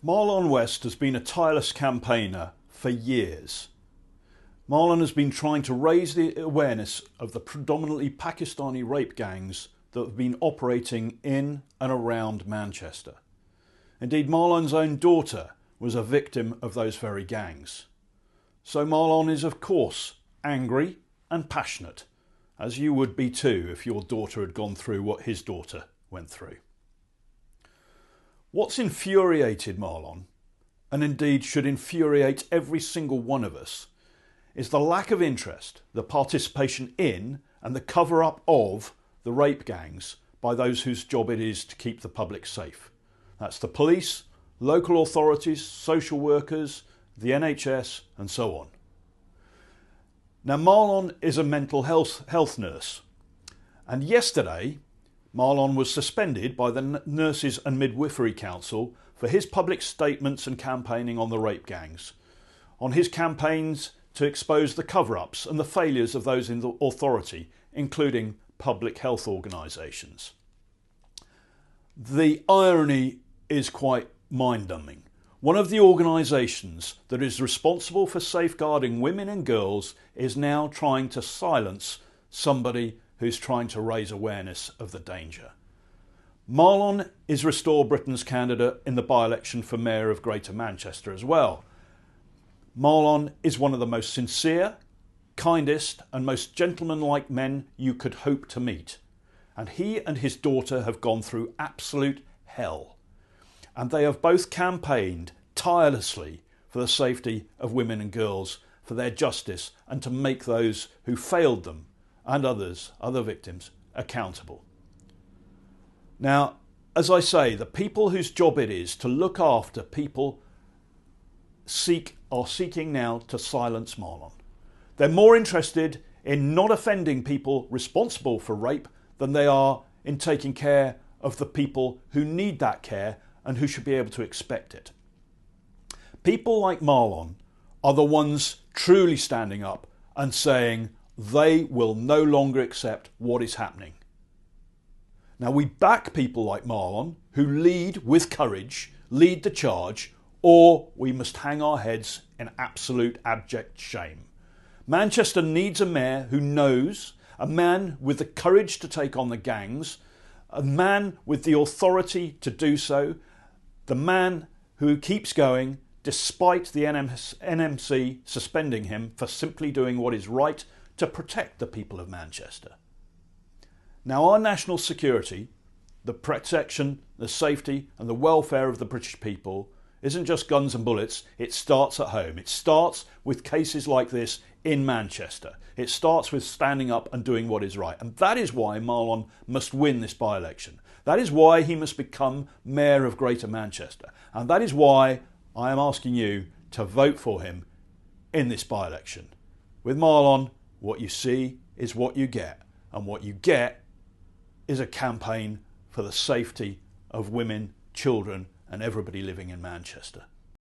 Marlon West has been a tireless campaigner for years. Marlon has been trying to raise the awareness of the predominantly Pakistani rape gangs that have been operating in and around Manchester. Indeed, Marlon's own daughter was a victim of those very gangs. So Marlon is of course angry and passionate, as you would be too if your daughter had gone through what his daughter went through. What's infuriated Marlon, and indeed should infuriate every single one of us, is the lack of interest, the participation in and the cover-up of the rape gangs by those whose job it is to keep the public safe. That's the police, local authorities, social workers, the NHS and so on. Now Marlon is a mental health nurse, and yesterday Marlon was suspended by the Nurses and Midwifery Council for his public statements and campaigning on the rape gangs, on his campaigns to expose the cover-ups and the failures of those in the authority, including public health organisations. The irony is quite mind-numbing. One of the organisations that is responsible for safeguarding women and girls is now trying to silence somebody who's trying to raise awareness of the danger. Marlon is Restore Britain's candidate in the by-election for Mayor of Greater Manchester as well. Marlon is one of the most sincere, kindest and most gentlemanlike men you could hope to meet. And he and his daughter have gone through absolute hell. And they have both campaigned tirelessly for the safety of women and girls, for their justice, and to make those who failed them and other victims, accountable. Now, as I say, the people whose job it is to look after people are seeking now to silence Marlon. They're more interested in not offending people responsible for rape than they are in taking care of the people who need that care and who should be able to expect it. People like Marlon are the ones truly standing up and saying they will no longer accept what is happening. Now we back people like Marlon who lead with courage, lead the charge, or we must hang our heads in absolute abject shame. Manchester needs a mayor who knows, a man with the courage to take on the gangs, a man with the authority to do so, the man who keeps going despite the NMC suspending him for simply doing what is right to protect the people of Manchester. Now our national security, the protection, the safety and the welfare of the British people isn't just guns and bullets, it starts at home. It starts with cases like this in Manchester. It starts with standing up and doing what is right. And that is why Marlon must win this by-election. That is why he must become Mayor of Greater Manchester. And that is why I am asking you to vote for him in this by-election. With Marlon, what you see is what you get. And what you get is a campaign for the safety of women, children and everybody living in Manchester.